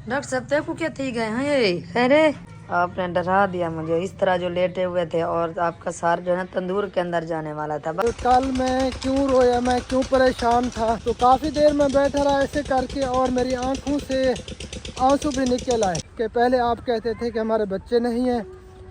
Doctor साहब तेरे को क्या थी गए हैं ये खैरे आपने डरा दिया मुझे इस तरह जो लेटे हुए थे और आपका सार जो है ना तंदूर के अंदर जाने वाला था। तो कल मैं क्यों रोया, मैं क्यों परेशान था, तो काफ़ी देर में बैठा रहा ऐसे करके और मेरी आंखों से आंसू भी निकल आए कि पहले आप कहते थे कि हमारे बच्चे नहीं हैं,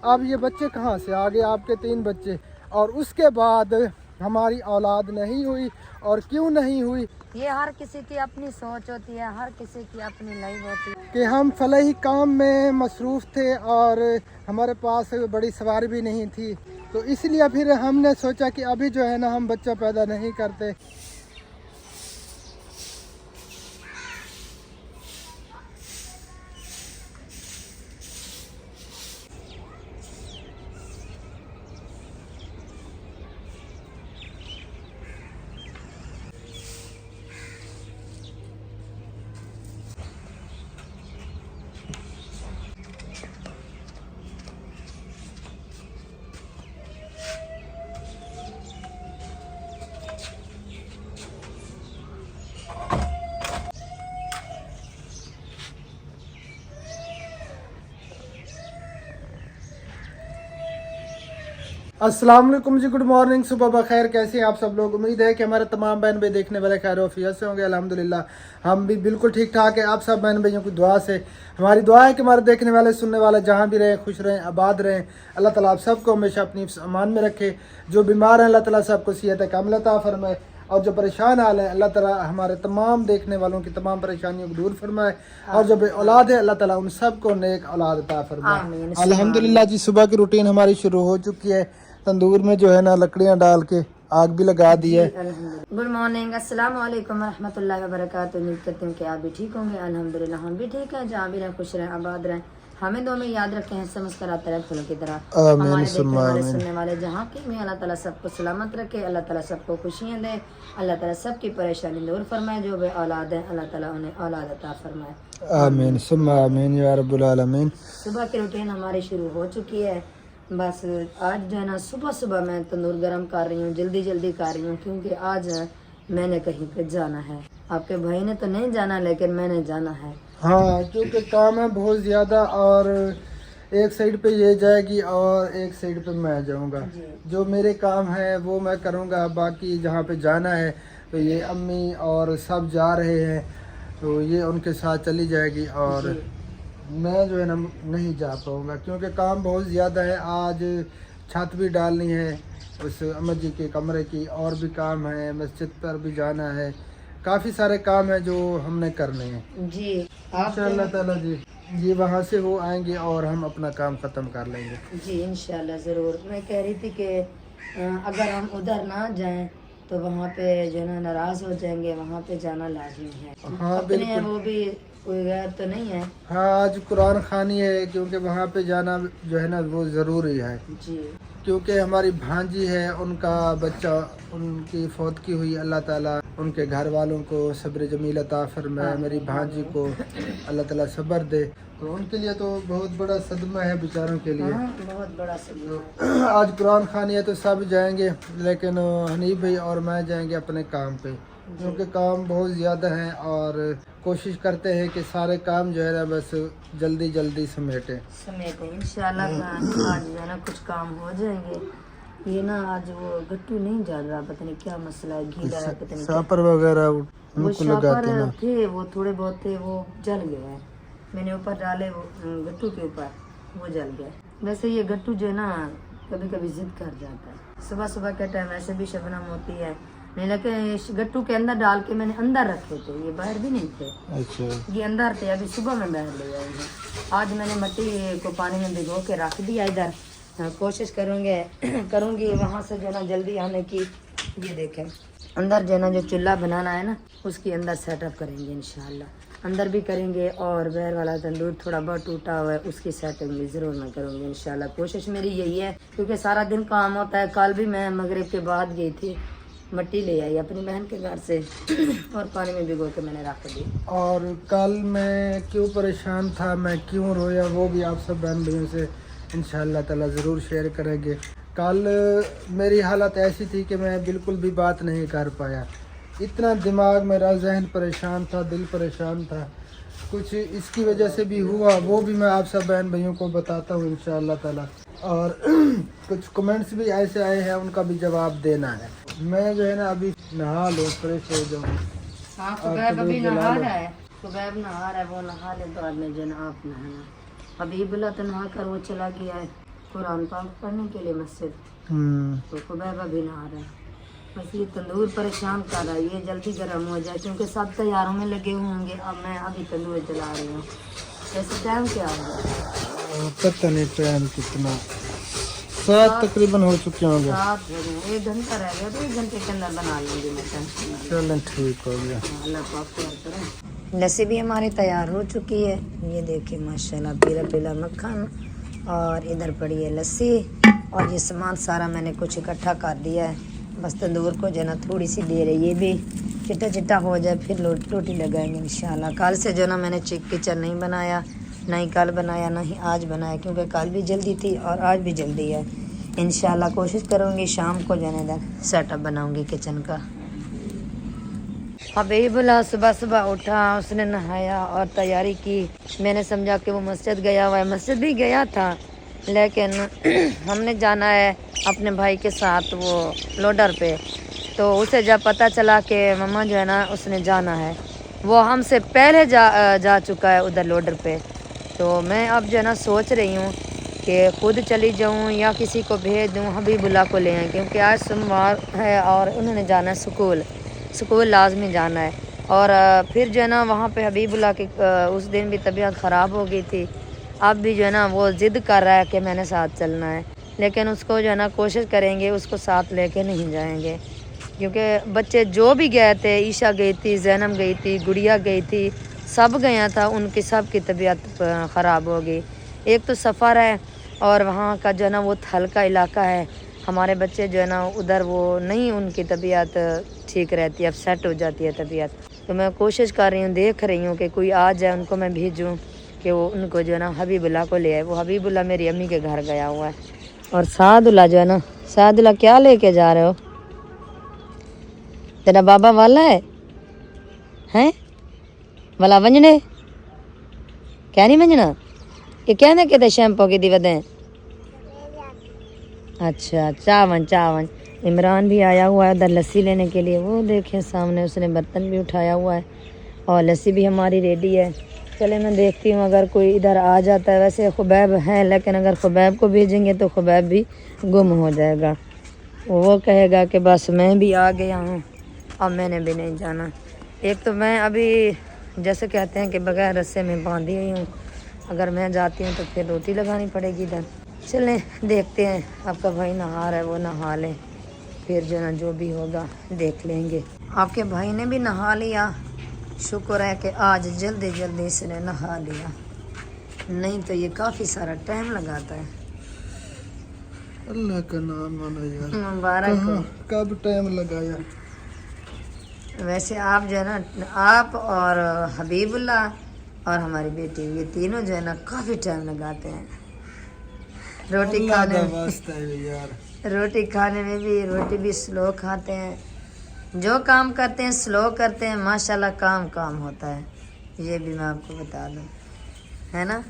अब ये बच्चे कहाँ से आ गए, आपके 3 बच्चे, और उसके बाद हमारी औलाद नहीं हुई। और क्यों नहीं हुई, ये हर किसी की अपनी सोच होती है, हर किसी की अपनी लाइफ होती है कि हम फलाही काम में मसरूफ़ थे और हमारे पास बड़ी सवारी भी नहीं थी, तो इसलिए फिर हमने सोचा कि अभी जो है ना हम बच्चा पैदा नहीं करते। अस्सलाम वालेकुम जी, गुड मॉर्निंग, सुबह बखैर। कैसे हैं आप सब लोग? उम्मीद है कि हमारे तमाम बहन भाई देखने वाले खैर वफियत से होंगे। अल्हम्दुलिल्लाह हम भी बिल्कुल ठीक ठाक है। आप सब बहन भाइयों की दुआ से हमारी दुआ है कि हमारे देखने वाले सुनने वाले जहाँ भी रहें खुश रहें, आबाद रहें। अल्लाह ताला आप सबको हमेशा अपनी अमान में रखे। जो बीमार हैं अल्लाह ताला सबको सेहत कामिला अता फरमाए, और जो परेशान हाल है अल्लाह ताला हमारे तमाम देखने वालों की तमाम परेशानियों को दूर फरमाए, और जो औलाद है अल्लाह ताला उन सबको नेक औलाद अता फरमाए। अल्हम्दुलिल्लाह जी, सुबह की रूटीन हमारी शुरू हो चुकी है। तंदूर में जो है ना लकड़ियां डाल के आग भी लगा दी है। गुड मॉर्निंग, अस्सलाम वालेकुम रहमतुल्लाहि व बरकातहू। उम्मीद करते हैं कि आप भी ठीक होंगे। अल्हम्दुलिल्लाह हम भी ठीक हैं। जहाँ भी रहें खुश रहें, आबाद रहें। हमें दो में याद रखें, हंसते मुस्कुराते रहें फूलों की तरह। हमारे देखने वाले सुनने वाले जहाँ की भी अल्लाह ताला सबको सलामत रखे, अल्लाह ताला सबको खुशियाँ दे, अल्लाह ताला सबकी परेशानी दूर फरमाए। जो भी औलाद है अल्लाह ताला उन्हें औलाद अता फरमाए। आमीन सुम्मा आमीन या रब्बुल आलमीन। सुबह की रूटीन हमारी शुरू हो चुकी है। बस आज जो है ना सुबह सुबह मैं तंदूर गरम कर रही हूँ, जल्दी जल्दी कर रही हूँ, क्योंकि आज मैंने कहीं पे जाना है। आपके भाई ने तो नहीं जाना, लेकिन मैंने जाना है। हाँ, क्योंकि काम है बहुत ज़्यादा, और एक साइड पे ये जाएगी और एक साइड पे मैं जाऊंगा। जो मेरे काम है वो मैं करूंगा, बाकी जहाँ पे जाना है तो ये अम्मी और सब जा रहे हैं, तो ये उनके साथ चली जाएगी, और मैं जो है ना नहीं जा पाऊँगा क्योंकि काम बहुत ज़्यादा है। आज छत भी डालनी है उस अम्मा जी के कमरे की, और भी काम है, मस्जिद पर भी जाना है, काफ़ी सारे काम है जो हमने करने हैं जी। इंशाअल्लाह ताला जी। ये वहाँ से वो आएंगे और हम अपना काम ख़त्म कर लेंगे जी इंशाल्लाह ज़रूर। मैं कह रही थी कि अगर हम उधर ना जाएं तो वहाँ पे जो है ना नाराज़ हो जाएंगे, वहाँ पे जाना लाजिम है। हाँ अपने बिल्कुल। वो भी कोई गैर तो नहीं है। हाँ, आज कुरान खानी है, क्योंकि वहाँ पे जाना जो है ना वो ज़रूरी है, जी। क्योंकि हमारी भांजी है, उनका बच्चा उनकी फौत की हुई। अल्लाह ताला उनके घर वालों को सब्र जमील अता फरमाए, मेरी भांजी को अल्लाह ताला सब्र दे। तो उनके लिए तो बहुत बड़ा सदमा है बेचारों के लिए। बहुत बड़ा सदमा। आज कुरान खानी है तो सब जाएंगे, लेकिन हनीफ भाई और मैं जाएंगे अपने काम पे, क्योंकि काम बहुत ज़्यादा है, और कोशिश करते हैं कि सारे काम जो है ना बस जल्दी जल्दी समेटें इंशाल्लाह। आज जो है ना कुछ काम हो जाएंगे। ये ना आज वो गट्टू नहीं जल रहा, पता नहीं क्या मसला है, गीला है, पता नहीं शापर वगैरह वो लगाते ना थे, वो थोड़े बहुत थे, वो जल गए हैं। मैंने ऊपर डाले वो गट्टू के ऊपर, वो जल गए। वैसे ये गट्टू जो है ना कभी कभी जिद कर जाता है। सुबह सुबह के टाइम वैसे भी शबनम होती है नहीं, लेकिन गट्टू के अंदर डाल के मैंने अंदर रखे थे, ये बाहर भी नहीं थे। अच्छा, ये अंदर थे, अभी सुबह में बाहर ले आए हैं। आज मैंने मिट्टी को पानी में भिगो के रख दिया इधर। कोशिश करूँगी वहाँ से जो है ना जल्दी आने की। ये देखें अंदर जो है ना जो चूल्हा बनाना है ना उसके अंदर सेटअप करेंगे इंशाल्लाह। अंदर भी करेंगे, और बाहर वाला तंदूर थोड़ा बहुत टूटा हुआ है उसकी सेटिंग भी ज़रूर मैं करूँगी इंशाल्लाह। कोशिश मेरी यही है, क्योंकि सारा दिन काम होता है। कल भी मैं मगरिब के बाद गई थी, मिट्टी ले आई अपनी बहन के घर से और पानी में भिगो के मैंने रख दी। और कल मैं क्यों परेशान था, मैं क्यों रोया, वो भी आप सब बहन भाइयों से इंशाअल्लाह ताला ज़रूर शेयर करेंगे। कल मेरी हालत ऐसी थी कि मैं बिल्कुल भी बात नहीं कर पाया, इतना दिमाग मेरा, जहन परेशान था, दिल परेशान था। कुछ इसकी वजह से भी हुआ, वो भी मैं आप सब बहन भाइयों को बताता हूँ इंशाअल्लाह ताला। और कुछ कमेंट्स भी ऐसे आए हैं, उनका भी जवाब देना है। मैं जो है ना अभी नहा लो, फ्रेश हो जाऊँ। हाँ खुबैब अभी नहा रहा है, खुबैब नहा रहा है, वो नहा ले बाद में जो ना आप नहाना। अभी बुला तो नहा कर वो चला गया है कुरान पाक पढ़ने के लिए मस्जिद, तो खुबैब अभी नहा रहा है। बस ये तंदूर परेशान कर रहा है, ये जल्दी गर्म हो जाए क्योंकि सब तैयारों में लगे हुए होंगे। अब मैं अभी तंदूर जला रही हूँ। वैसे टाइम क्या होगा? पता नहीं टाइम कितना, 7 तकरीबन हो चुके होंगे। 7 हो गए, 1 घंटा रह गया तो 1 घंटे के अंदर बना लूँगी मैं। चलें ठीक हो गया। अल्लाह पाक करें। लस्सी भी हमारी तैयार हो चुकी है, ये देखिए माशाल्लाह, पीला पीला मक्खन और इधर पड़ी है लस्सी। और ये सामान सारा मैंने कुछ इकट्ठा कर दिया है, बस तंदूर को जो है ना थोड़ी सी देर है, ये भी चिट्टा चिट्टा हो जाए फिर रोटी लगाएंगे इंशाल्लाह। कल से जो ना मैंने किचन नहीं बनाया, ना ही कल बनाया ना ही आज बनाया, क्योंकि कल भी जल्दी थी और आज भी जल्दी है। इंशाल्लाह कोशिश करूँगी शाम को जो है ना सेटअप बनाऊँगी किचन का। अभी बोला सुबह सुबह उठा, उसने नहाया और तैयारी की। मैंने समझा कि वो मस्जिद गया हुआ है, मस्जिद भी गया था, लेकिन हमने जाना है अपने भाई के साथ वो लोडर पे। तो उसे जब पता चला कि मम्मा जो है ना उसने जाना है, वो हमसे पहले जा चुका है उधर लोडर पे। तो मैं अब जो है ना सोच रही हूँ कि खुद चली जाऊँ या किसी को भेज दूँ हबीबुल्ला को ले आएँ, क्योंकि आज सोमवार है और उन्होंने जाना है स्कूल लाजमी जाना है। और फिर जो है ना वहाँ पे हबीबुल्ला की उस दिन भी तबीयत ख़राब हो गई थी। अब भी जो है ना वो ज़िद कर रहा है कि मैंने साथ चलना है, लेकिन उसको जो है ना कोशिश करेंगे उसको साथ लेके नहीं जाएंगे, क्योंकि बच्चे जो भी गए थे, ईशा गई थी, ज़ैनब गई थी, गुड़िया गई थी, सब गया था, उनकी सब की तबीयत ख़राब हो गई। एक तो सफ़र है और वहाँ का जो है ना वो थल का इलाका है, हमारे बच्चे जो है ना उधर वो नहीं, उनकी तबीयत ठीक रहती है, अब सेट हो जाती है तबीयत। तो मैं कोशिश कर रही हूँ, देख रही हूँ कि कोई आ जाए, उनको मैं भेजूँ कि वो उनको जो है ना हबीबुल्ला को ले आए। वो हबीबुल्ला मेरी अम्मी के घर गया हुआ है। और सादुल्ला जो है ना, सादुल्ला क्या लेके जा रहे हो? तेरा बाबा वाला है हैं वाला वंजने क्या नहीं वंजना, ये कहने के शैम्पू की दी वदें। अच्छा चावन इमरान भी आया हुआ है उधर लस्सी लेने के लिए, वो देखें सामने उसने बर्तन भी उठाया हुआ है और लस्सी भी हमारी रेडी है। चले मैं देखती हूँ अगर कोई इधर आ जाता है। वैसे खुबैब है, लेकिन अगर खुबैब को भेजेंगे तो खुबैब भी गुम हो जाएगा, वो कहेगा कि बस मैं भी आ गया हूँ, अब मैंने भी नहीं जाना। एक तो मैं अभी जैसे कहते हैं कि बगैर रस्से में बांधी हुई हूँ, अगर मैं जाती हूँ तो फिर रोटी लगानी पड़ेगी इधर। चलें देखते हैं, आपका भाई नहा रहा है, वो नहा ले, फिर जो ना जो भी होगा देख लेंगे। आपके भाई ने भी नहा लिया, शुक्र है कि आज जल्दी जल्दी इसने नहा लिया, नहीं तो ये काफ़ी सारा टाइम लगाता है। अल्लाह का नाम मानो यार, मुबारक हो। कब टाइम लगाया। वैसे आप जो है ना, आप और हबीबुल्ला और हमारी बेटी, ये तीनों जो है ना काफ़ी टाइम लगाते हैं रोटी खाने में। रोटी खाने में भी, रोटी भी स्लो खाते हैं, जो काम करते हैं स्लो करते हैं, माशाल्लाह काम होता है, ये भी मैं आपको बता दूं, है ना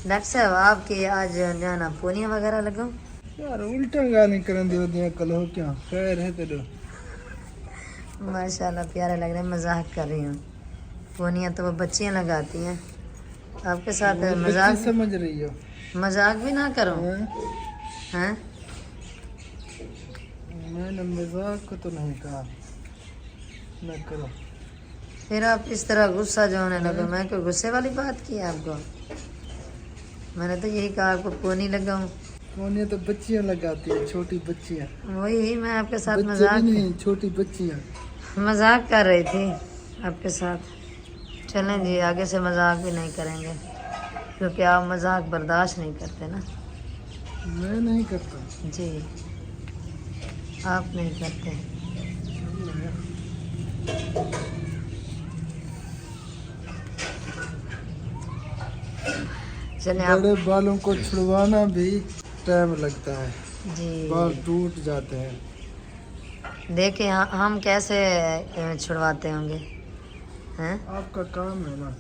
डॉक्टर साहब? आपकी आज जो है ना पूनिया वगैरह लगाऊं यार, उल्टा गाने करन दियो दिया कल हो क्या खैर है तेरे। माशाल्लाह प्यारे लग रहे हैं, मजाक कर रही हूँ। पूनिया तो वो बच्चियाँ लगाती हैं, आपके साथ मजाक समझ रही हो, मजाक भी ना करो हैं। मैंने मजाक को तो नहीं कहा, न करो। फिर आप इस तरह गुस्सा जो होने लगे, मैं कोई गुस्से वाली बात की है आपको? मैंने तो यही कहा आपको पोनी लगाऊं। पोनी तो बच्चियां लगाती है, छोटी बच्चियां। वही मैं आपके साथ मजाक नहीं, छोटी बच्चियां मजाक कर रही थी आपके साथ। चलें जी, आगे से मजाक भी नहीं करेंगे, क्योंकि आप मजाक बर्दाश्त नहीं करते ना। मैं नहीं करता जी, आप नहीं करते। चलें आप। बड़े बालों को छुड़वाना भी टाइम लगता है जी, बाल टूट जाते हैं। देखें हम कैसे छुड़वाते होंगे। हैं? आपका काम है ना।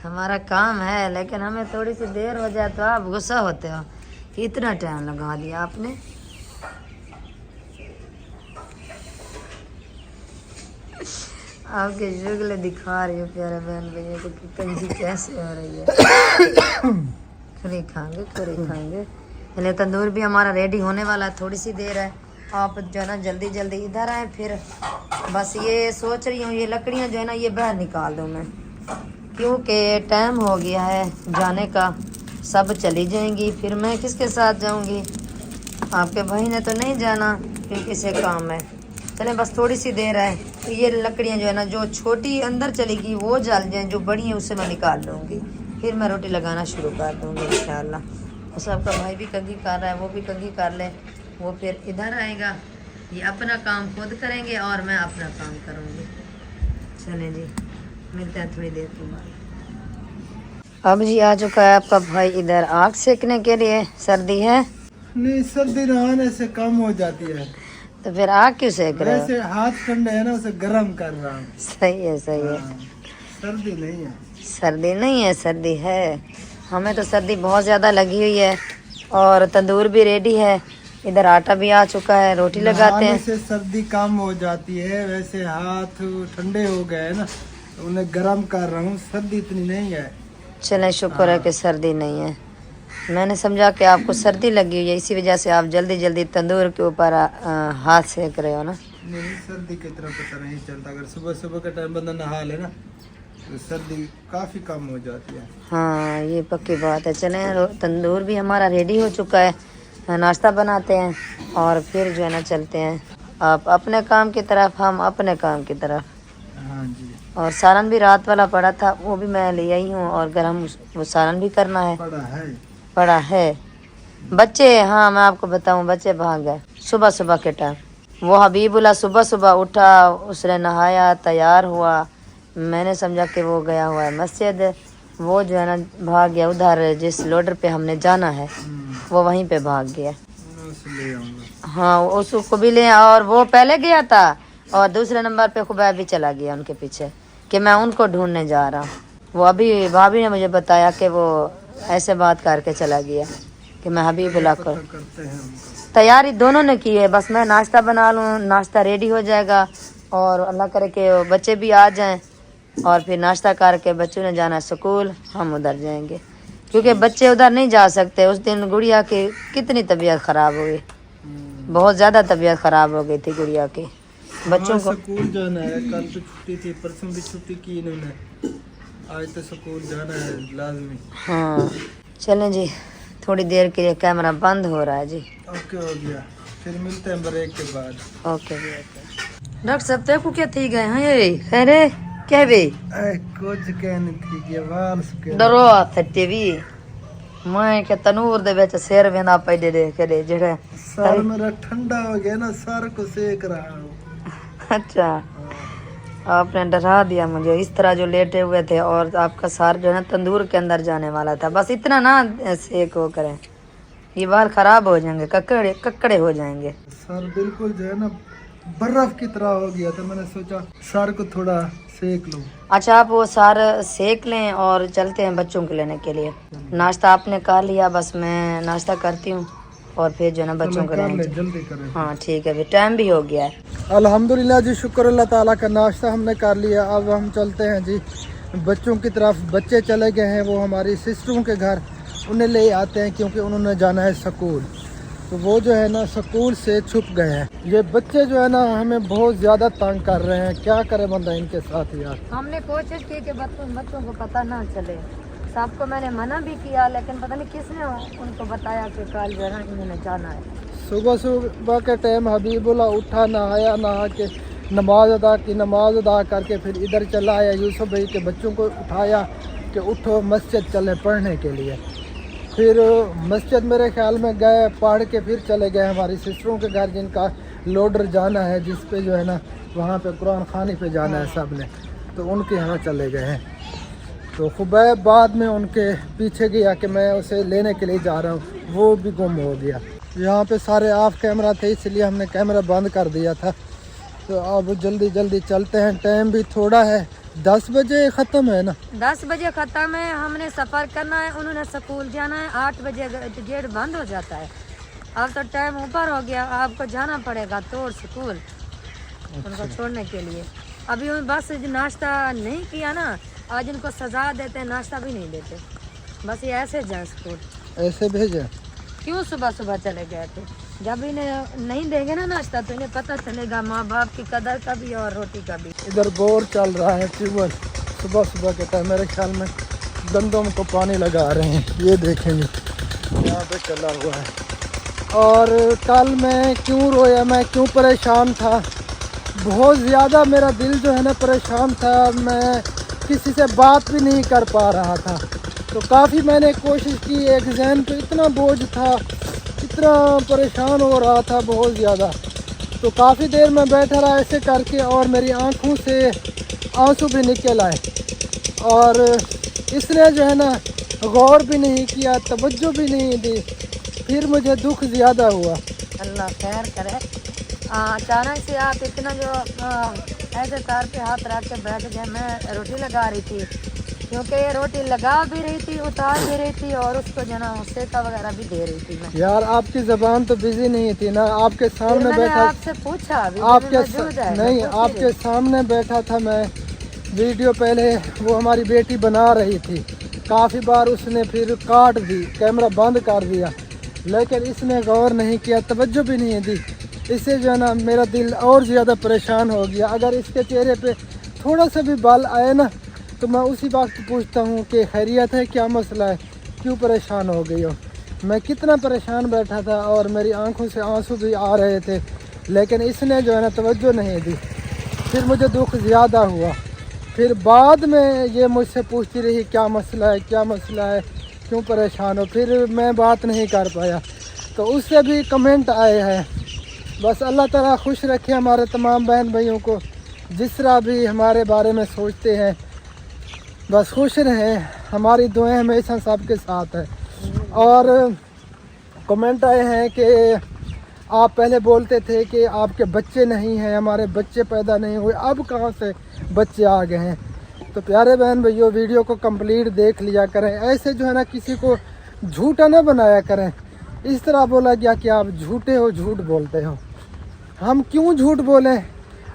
हमारा काम है, लेकिन हमें थोड़ी सी देर हो जाए तो आप गुस्सा होते हो कि इतना टाइम लगा दिया आपने। आपके जुगले दिखा रही हो प्यारे बहन भैया को कि कंजी कैसे हो रही है। खुरी खाएंगे। पहले तंदूर भी हमारा रेडी होने वाला है, थोड़ी सी देर है। आप जो है ना जल्दी जल्दी इधर आए, फिर बस ये सोच रही हूँ ये लकड़ियाँ जो है ना ये बाहर निकाल दूँ मैं, क्योंकि टाइम हो गया है जाने का, सब चली जाएंगी, फिर मैं किसके साथ जाऊँगी? आपके भाई ने तो नहीं जाना क्योंकि से काम है। चलें बस थोड़ी सी देर है, तो ये लकड़ियाँ जो है ना जो छोटी अंदर चलेगी वो जल जाएँ, जो बड़ी है उससे मैं निकाल लूँगी, फिर मैं रोटी लगाना शुरू कर दूँगी इंशाल्लाह। तो सबका भाई भी कंघी कर रहा है, वो भी कंघी कर ले, वो फिर इधर आएगा, ये अपना काम खुद करेंगे और मैं अपना काम करूँगी। चलें जी, मिलते हैं थोड़ी देर के बाद। अब जी आ चुका है आपका भाई इधर आग सेकने के लिए। सर्दी है? नहीं, सर्दी नहाने से कम हो जाती है। तो फिर आग क्यों सेक रहे हो? वैसे हाथ ठंडे है ना, उसे गर्म कर रहा हूँ। सही है सही है। सर्दी नहीं है। सर्दी नहीं है, सर्दी है। हमें तो सर्दी बहुत ज़्यादा लगी हुई है। और तंदूर भी रेडी है, इधर आटा भी आ चुका है, रोटी लगाते हैं। से सर्दी कम हो जाती है, वैसे हाथ ठंडे हो गए ना, तो उन्हें गर्म कर रहा हूँ। सर्दी इतनी नहीं है। चलें, शुक्र है कि सर्दी नहीं है। मैंने समझा कि आपको सर्दी लगी हुई है, इसी वजह से आप जल्दी जल्दी तंदूर के ऊपर हाथ सेक रहे हो ना। नहीं, सर्दी की तरह पता नहीं चलता। अगर सुबह सुबह का टाइम बंदा नहा ले ना तो सर्दी काफ़ी कम हो जाती है। हाँ, ये पक्की बात है। चलें, तंदूर भी हमारा रेडी हो चुका है, नाश्ता बनाते हैं और फिर जो है ना चलते हैं। आप अपने काम की तरफ, हम अपने काम की तरफ। हाँ जी। और सालन भी रात वाला पड़ा था, वो भी मैं ले आई हूँ, और गरम वो सालन भी करना है। पड़ा है। बच्चे, हाँ मैं आपको बताऊँ, बच्चे भाग गए सुबह सुबह के टाइम। वो हबीबुल्ला सुबह सुबह उठा, उसने नहाया, तैयार हुआ, मैंने समझा कि वो गया हुआ है मस्जिद। वो जो है ना भाग गया उधर, जिस लोडर पे हमने जाना है वो वहीं पे भाग गया। हाँ, उसको भी ले, और वो पहले गया था और दूसरे नंबर पे खुबैब भी चला गया उनके पीछे कि मैं उनको ढूंढने जा रहा हूँ। वो अभी भाभी ने मुझे बताया कि वो ऐसे बात करके चला गया कि मैं हबीबुल्ला को। तैयारी दोनों ने की है, बस मैं नाश्ता बना लूँ, नाश्ता रेडी हो जाएगा और अल्लाह करे कि बच्चे भी आ जाएं, और फिर नाश्ता करके बच्चों ने जाना स्कूल, हम उधर जाएंगे क्योंकि बच्चे उधर नहीं जा सकते। उस दिन गुड़िया की कितनी तबीयत ख़राब हो गई, बहुत ज़्यादा तबीयत ख़राब हो गई थी गुड़िया की। बच्चों को स्कूल जाना है, कल तो छुट्टी थी, परसों भी छुट्टी की इन्होंने, आज तो स्कूल जाना है लाजमी। हाँ चलें जी, थोड़ी देर के लिए कैमरा बंद हो रहा है जी। ओके, हो गया, फिर मिलते हैं ब्रेक के बाद। ओके जी, ओके। डॉक्टर साहब तेरे को क्या थी गए हैं ये खैरे क्या बे? कुछ कहने थी कि वाल सुके डरो फट्टे भी मैं के तनूर दे विच सिर वेंदा पैदे दे के जेड़े सर मेरा ठंडा हो गया ना, सर को सेक रहा हूँ। अच्छा, आपने डरा दिया मुझे। इस तरह जो लेटे हुए थे और आपका सर जो है ना तंदूर के अंदर जाने वाला था, बस इतना ना सेक वो करें, ये बाल खराब हो जाएंगे, ककड़े हो जाएंगे। सर बिल्कुल जो है ना बर्फ की तरह हो गया था, मैंने सोचा सर को थोड़ा सेक लूं। अच्छा, आप वो सर सेक लें और चलते हैं बच्चों को लेने के लिए। नाश्ता आपने कर लिया, बस मैं नाश्ता करती हूँ और फिर जो है ना बच्चों को लेने जल्दी करें। हाँ ठीक है, अभी टाइम भी हो गया है। अल्हम्दुलिल्लाह जी, शुक्र अल्लाह ताला का, नाश्ता हमने कर लिया। अब हम चलते हैं जी बच्चों की तरफ। बच्चे चले गए हैं वो हमारी सिस्टरों के घर, उन्हें ले आते हैं क्योंकि उन्होंने जाना है स्कूल, तो वो जो है ना स्कूल से छुप गए हैं। ये बच्चे जो है ना हमें बहुत ज़्यादा तंग कर रहे हैं, क्या करे बंदा इनके साथ यार। हमने कोशिश की कि बच्चों को पता ना चले, सबको मैंने मना भी किया, लेकिन पता नहीं किसने उनको बताया कि कल जो है ना इन्होंने जाना है। सुबह सुबह के टाइम हबीबुल्ला उठा, नहाया, नहा के नमाज अदा की, नमाज अदा करके फिर इधर चला आया। यूसुफ भाई के बच्चों को उठाया कि उठो मस्जिद चले पढ़ने के लिए। फिर मस्जिद मेरे ख्याल में गए, पढ़ के फिर चले गए हमारी सिस्टरों के घर, जिनका लोडर जाना है, जिस पे जो है ना वहाँ पे कुरान खानी पे जाना है सब ने, तो उनके यहाँ चले गए हैं। तो खुबैब बाद में उनके पीछे गया कि मैं उसे लेने के लिए जा रहा हूँ, वो भी गुम हो गया। यहाँ पे सारे ऑफ कैमरा थे, इसलिए हमने कैमरा बंद कर दिया था। तो अब जल्दी जल्दी चलते हैं, टाइम भी थोड़ा है 10 बजे ख़त्म है ना? 10 बजे ख़त्म है, हमने सफ़र करना है, उन्होंने स्कूल जाना है, 8 बजे गेट बंद हो जाता है। अब तो टाइम ऊपर हो गया, आपको जाना पड़ेगा तोड़ स्कूल उनको छोड़ने के लिए। अभी उन बस नाश्ता नहीं किया ना, आज इनको सजा देते हैं, नाश्ता भी नहीं देते, बस ये ऐसे जाए स्कूल। ऐसे भेजे? क्यों सुबह सुबह चले गए थे? जब इन्हें नहीं देंगे ना नाश्ता तो इन्हें पता चलेगा माँ बाप की कदर का भी और रोटी का भी। इधर बोर चल रहा है, ट्यूबवेल सुबह सुबह के टाइम, मेरे ख्याल में गंदम को पानी लगा रहे हैं, ये देखेंगे यहाँ पे चला हुआ है। और कल मैं क्यों रोया, मैं क्यों परेशान था, बहुत ज़्यादा मेरा दिल जो है ना परेशान था, मैं किसी से बात भी नहीं कर पा रहा था। तो काफ़ी मैंने कोशिश की, एक जहन पे इतना बोझ था, इतना परेशान हो रहा था बहुत ज़्यादा। तो काफ़ी देर मैं बैठा रहा ऐसे करके और मेरी आँखों से आंसू भी निकल आए और इसने जो है ना गौर भी नहीं किया, तवज्जो भी नहीं दी, फिर मुझे दुख ज़्यादा हुआ। अल्लाह खैर करे। अचानक से आप इतना जो ऐसे तार पे हाथ रख के बैठ गए। मैं रोटी लगा रही थी, क्योंकि ये रोटी लगा भी रही थी, उतार भी रही थी और उसको जो ना सेका वगैरह भी दे रही थी मैं। यार आपकी ज़बान तो बिजी नहीं थी ना, आपके सामने मैंने बैठा, आपसे पूछा आपके सामने बैठा था मैं। वीडियो पहले वो हमारी बेटी बना रही थी, काफ़ी बार उसने फिर काट दी, कैमरा बंद कर दिया, लेकिन इसने गौर नहीं किया, तवज्जो भी नहीं दी। इससे जो है ना मेरा दिल और ज़्यादा परेशान हो गया। अगर इसके चेहरे पे थोड़ा सा भी बाल आए ना तो मैं उसी वक्त पूछता हूँ कि खैरियत है, क्या मसला है, क्यों परेशान हो गई हो। मैं कितना परेशान बैठा था और मेरी आंखों से आंसू भी आ रहे थे, लेकिन इसने जो है ना तवज्जो नहीं दी। फिर मुझे दुख ज़्यादा हुआ। फिर बाद में ये मुझसे पूछती रही क्या मसला है, क्या मसला है, क्यों परेशान हो। फिर मैं बात नहीं कर पाया, तो उससे भी कमेंट आए हैं। बस अल्लाह ताला खुश रखे हमारे तमाम बहन भाइयों को, जिस तरह भी हमारे बारे में सोचते हैं, बस खुश रहें। हमारी दुआएं हमेशा सबके साथ है। और कमेंट आए हैं कि आप पहले बोलते थे कि आपके बच्चे नहीं हैं, हमारे बच्चे पैदा नहीं हुए, अब कहाँ से बच्चे आ गए हैं। तो प्यारे बहन भैया वीडियो को कंप्लीट देख लिया करें, ऐसे जो है ना किसी को झूठा ना बनाया करें। इस तरह बोला गया कि आप झूठे हो, झूठ बोलते हो। हम क्यों झूठ बोलें?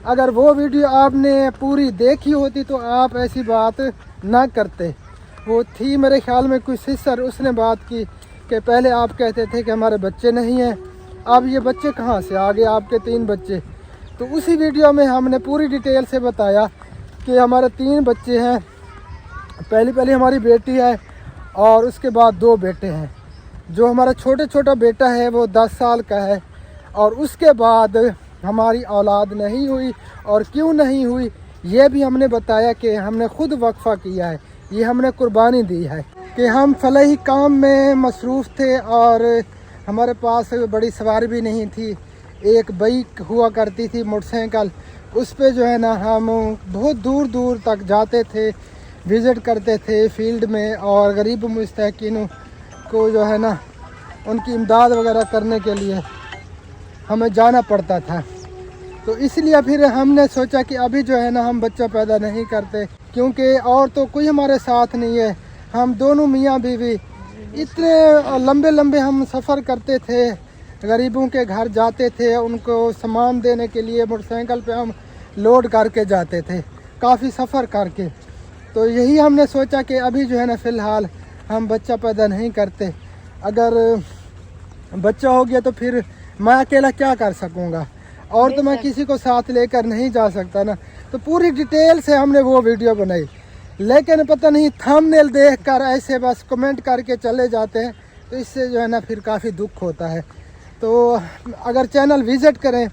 अगर वो वीडियो आपने पूरी देखी होती तो आप ऐसी बात ना करते। वो थी मेरे ख्याल में कोई सिस्टर, उसने बात की कि पहले आप कहते थे कि हमारे बच्चे नहीं हैं, अब ये बच्चे कहाँ से आ गए, आपके 3 बच्चे। तो उसी वीडियो में हमने पूरी डिटेल से बताया कि हमारे 3 बच्चे हैं। पहली हमारी बेटी है और उसके बाद 2 बेटे हैं। जो हमारा छोटा बेटा है वो 10 साल का है, और उसके बाद हमारी औलाद नहीं हुई। और क्यों नहीं हुई ये भी हमने बताया कि हमने खुद वक्फा किया है, ये हमने कुर्बानी दी है कि हम फलाही काम में मसरूफ़ थे और हमारे पास बड़ी सवारी भी नहीं थी। एक बाइक हुआ करती थी मोटरसाइकिल, उस पे जो है ना हम बहुत दूर दूर तक जाते थे, विज़िट करते थे फील्ड में, और गरीब मुस्तहकीनों को जो है ना उनकी इमदाद वगैरह करने के लिए हमें जाना पड़ता था। तो इसलिए फिर हमने सोचा कि अभी जो है ना हम बच्चा पैदा नहीं करते, क्योंकि और तो कोई हमारे साथ नहीं है। हम दोनों मियाँ बीवी इतने लंबे लंबे हम सफ़र करते थे, गरीबों के घर जाते थे, उनको सामान देने के लिए मोटरसाइकिल पे हम लोड करके जाते थे, काफ़ी सफ़र करके। तो यही हमने सोचा कि अभी जो है ना फ़िलहाल हम बच्चा पैदा नहीं करते। अगर बच्चा हो गया तो फिर मैं अकेला क्या कर सकूँगा, और तो मैं किसी को साथ लेकर नहीं जा सकता ना। तो पूरी डिटेल से हमने वो वीडियो बनाई, लेकिन पता नहीं थंबनेल देखकर ऐसे बस कमेंट करके चले जाते हैं, तो इससे जो है ना फिर काफ़ी दुख होता है। तो अगर चैनल विज़िट करें,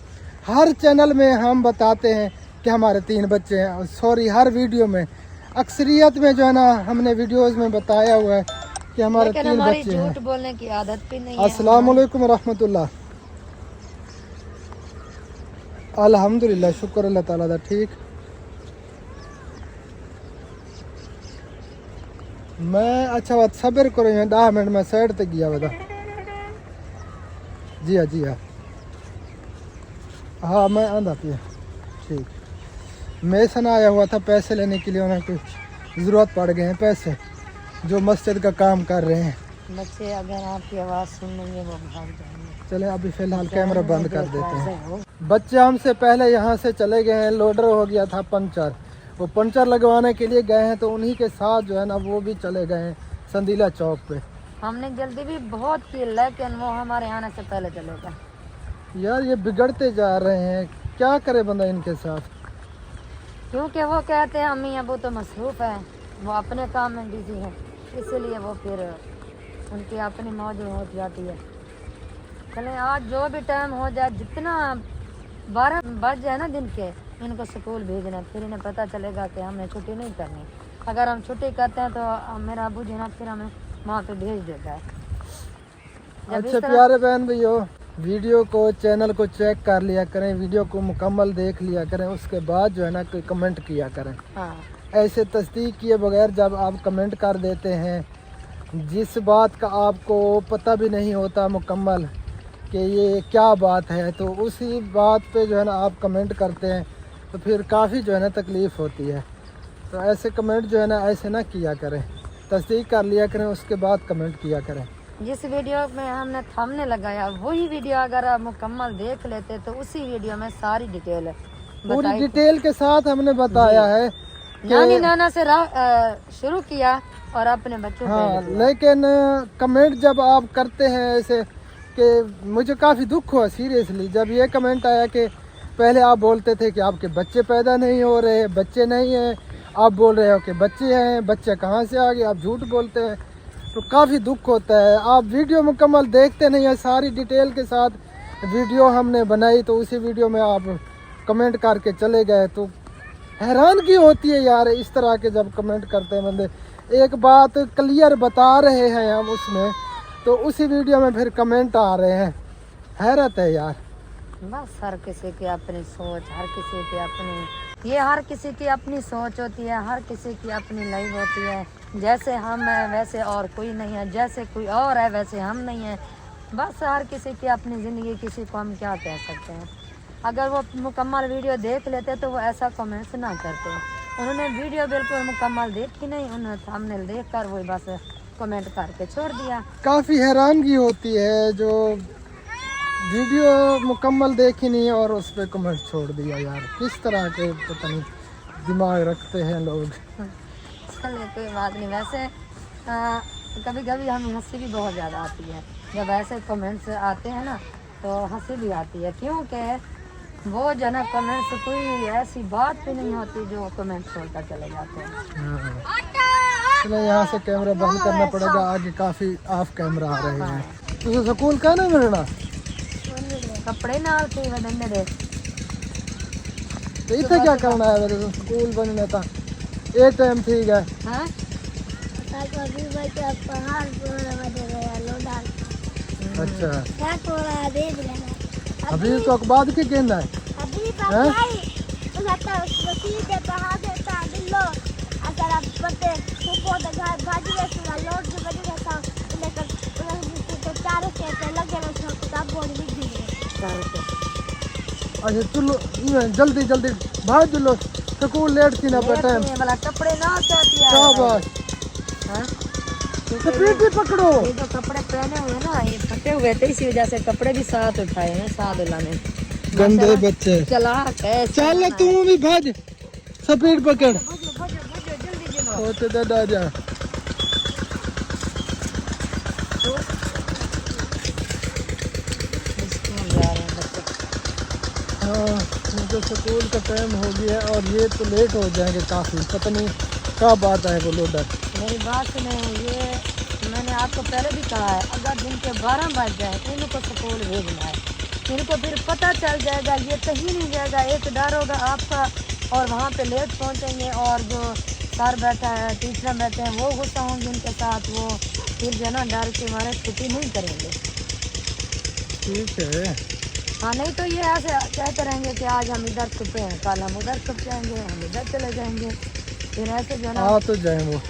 हर चैनल में हम बताते हैं कि हमारे 3 बच्चे हैं। सॉरी, हर वीडियो में, अक्सरियत में जो है ना हमने वीडियोज़ में बताया हुआ है कि हमारे 3 बच्चे हैं। झूठ बोलने की आदत भी नहीं है। अस्सलाम वालेकुम रहमतुल्लाह। अल्हम्दुलिल्लाह, शुक्र अल्लाह ताला दा ठीक। मैं अच्छा बात सब्र करो, 10 मिनट में साइड तक गया बता। जी हाँ, जी हाँ, हाँ मैं आंदा पिया ठीक। मेसन आया हुआ था पैसे लेने के लिए, उन्हें कुछ ज़रूरत पड़ गए हैं पैसे, जो मस्जिद का काम कर रहे हैं। बच्चे अगर आपकी आवाज़ सुन लेंगे वो भाग जाएंगे। चले अभी फ़िलहाल कैमरा बंद कर देते हैं। बच्चे हमसे पहले यहाँ से चले गए हैं, लोडर हो गया था पंचर, वो पंचर लगवाने के लिए गए हैं, तो उन्हीं के साथ जो है ना वो भी चले गए हैं संदीला चौक पे। हमने जल्दी भी बहुत की, लेकिन वो हमारे आने से पहले चले गए। यार ये बिगड़ते जा रहे हैं, क्या करे बंदा इनके साथ। क्योंकि वो कहते हैं अम्मी अबू तो मसरूफ़ है, वो अपने काम में बिजी है, इसलिए वो फिर उनकी अपनी मौज हो जाती है। चलें आज जो भी टाइम हो जाए, जितना 12 बज जाए ना दिन के, इनको स्कूल भेजना, फिर इन्हें पता चलेगा कि हमने छुट्टी नहीं करनी। अगर हम छुट्टी करते हैं तो मेरा अबू जी ना फिर हमें वहाँ पे भेज देता है। अच्छा प्यारे बहन भैया, वीडियो को चैनल को चेक कर लिया करें, वीडियो को मुकम्मल देख लिया करें, उसके बाद जो है ना कोई कमेंट किया करें। हाँ, ऐसे तस्दीक किए बगैर जब आप कमेंट कर देते हैं, जिस बात का आपको पता भी नहीं होता मुकम्मल कि ये क्या बात है, तो उसी बात पे जो है ना आप कमेंट करते हैं, तो फिर काफ़ी जो है ना तकलीफ़ होती है। तो ऐसे कमेंट जो है ना ऐसे ना किया करें, तस्दीक कर लिया करें, उसके बाद कमेंट किया करें। जिस वीडियो में हमने थंबनेल लगाया वही वीडियो अगर आप मुकम्मल देख लेते तो उसी वीडियो में सारी डिटेल पूरी डिटेल के साथ हमने बताया है। नानी नाना से शुरू किया और अपने बच्चों हाँ, लेकिन कमेंट जब आप करते हैं ऐसे कि मुझे काफ़ी दुख हुआ सीरियसली जब ये कमेंट आया कि पहले आप बोलते थे कि आपके बच्चे पैदा नहीं हो रहे, बच्चे नहीं हैं, आप बोल रहे हो कि बच्चे हैं, बच्चे कहाँ से आ गए, आप झूठ बोलते हैं। तो काफ़ी दुख होता है। आप वीडियो मुकम्मल देखते नहीं हैं, सारी डिटेल के साथ वीडियो हमने बनाई, तो उसी वीडियो में आप कमेंट करके चले गए, तो हैरानगी होती है यार इस तरह के जब कमेंट करते हैं बंदे। एक बात क्लियर बता रहे हैं हम उसमें, तो उसी वीडियो में फिर कमेंट आ रहे हैं, हैरत है यार। बस हर किसी की अपनी सोच, हर किसी की अपनी, ये हर किसी की अपनी सोच होती है, हर किसी की अपनी लाइफ होती है। जैसे हम हैं वैसे और कोई नहीं है, जैसे कोई और है वैसे हम नहीं हैं। बस हर किसी की अपनी ज़िंदगी, किसी को हम क्या कह सकते हैं। अगर वो मुकम्मल वीडियो देख लेते तो वो ऐसा कमेंट्स ना करते। उन्होंने वीडियो बिल्कुल मुकम्मल देखी नहीं, उन्होंने थंबनेल देख कर वही बस कमेंट करके छोड़ दिया। काफ़ी हैरानगी होती है जो वीडियो मुकम्मल देखी नहीं और उस पर कमेंट छोड़ दिया। यार किस तरह के पता नहीं दिमाग रखते हैं लोग। चलिए कोई बात नहीं। वैसे कभी कभी हमें हंसी भी बहुत ज़्यादा आती है जब ऐसे कमेंट्स आते हैं ना, तो हंसी भी आती है, क्योंकि वो जो ना कमेंट्स कोई ऐसी बात भी नहीं होती जो कमेंट छोड़कर चले जाते हैं। चलो यहाँ से कैमरा बंद करना पड़ेगा, आगे काफ़ी ऑफ कैमरा आ रहे हैं। तो स्कूल का ना मिलना कपड़े नाल थे बदलने दे, तो इतना क्या करना है मेरे स्कूल बनने था ये टाइम ठीक है। हाँ अच्छा अभी तो बाद के कहना है अच्छा चलो जल्दी जल्दी भाग चलो, स्कूल लेट थी ना पर टाइम वाला कपड़े ना चाहती है। क्या बात स्पीड भी पकड़ो। ये जो कपड़े पहने हुए ना ये फटे हुए थे, इसी वजह से कपड़े भी साथ उठाए हैं, साथ लाने। गंदे बच्चे चला चल तू भी भाग, स्पीड पकड़ जल्दी ओ तो दादा जा। हाँ तो स्कूल का टाइम हो गया और ये तो लेट हो जाएंगे काफ़ी, पता नहीं क्या बात है वो लोडर। मेरी बात सुने, ये मैंने आपको पहले भी कहा है, अगर दिन के 12 बज जाए इनको स्कूल भेजना है, इनको फिर पता चल जाएगा, ये कहीं नहीं जाएगा। एक डर होगा आपका और वहाँ पे लेट पहुँचेंगे, और जो सर बैठा है, टीचर बैठे हैं, वो गुस्सा होंगे उनके साथ, वो फिर जो ना डर के मारे छुट्टी नहीं करेंगे। ठीक है हाँ, नहीं तो ये ऐसे कहते रहेंगे कि आज हम इधर छुपे हैं, कल हम उधर छुप जाएंगे, हम इधर चले जाएंगे, फिर ऐसे जो ना आ तो जाए वो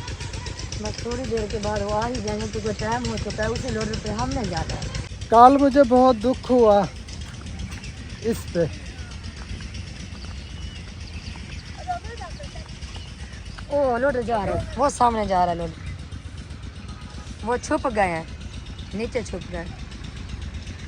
बस थोड़ी देर के बाद वो आ ही जाएंगे, क्योंकि टाइम हो चुका है, उसी लोडर पे हमने जाना है। कल मुझे बहुत दुख हुआ इस पे। وہ لوڈ جا رہا ہے، وہ سامنے جا رہا ہے لوڈ، وہ چھپ گئے ہیں نیچے چھپ گئے.